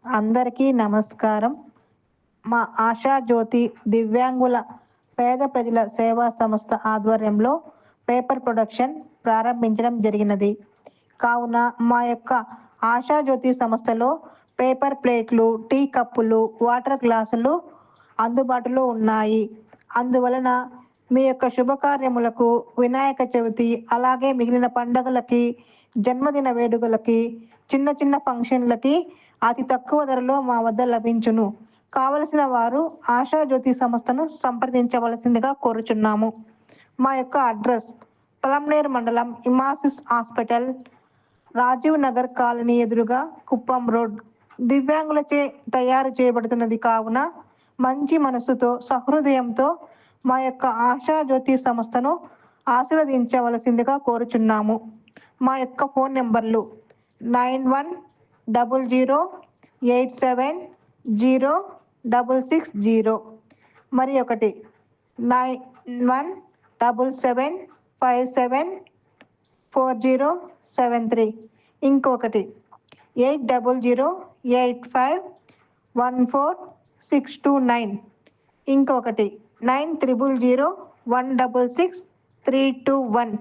అందరికీ నమస్కారం. మా ఆశాజ్యోతి దివ్యాంగుల పేద ప్రజల సేవా సంస్థ ఆధ్వర్యంలో పేపర్ ప్రొడక్షన్ ప్రారంభించడం జరిగినది. కావున మా యొక్క ఆశాజ్యోతి సంస్థలో పేపర్ ప్లేట్లు, టీ కప్పులు, వాటర్ గ్లాసులు అందుబాటులో ఉన్నాయి. అందువలన మీ యొక్క శుభకార్యములకు, వినాయక చవితి, అలాగే మిగిలిన పండుగలకి, జన్మదిన వేడుకలకి, చిన్న చిన్న ఫంక్షన్లకి అతి తక్కువ ధరలో మా వద్ద లభించును. కావలసిన వారు ఆశాజ్యోతి సంస్థను సంప్రదించవలసిందిగా కోరుచున్నాము. మా యొక్క అడ్రస్ పలంనేరు మండలం, ఇమాసిస్ హాస్పిటల్, రాజీవ్ నగర్ కాలనీ ఎదురుగా, కుప్పం రోడ్. దివ్యాంగులచే తయారు చేయబడుతున్నది కావున మంచి మనసుతో, సహృదయంతో మా యొక్క ఆశాజ్యోతి సంస్థను ఆశీర్వదించవలసిందిగా కోరుచున్నాము. మా యొక్క ఫోన్ నెంబర్లు 9100870660, మరి ఒకటి 9177574073, ఇంకొకటి 8008514629, ఇంకొకటి 9001666321.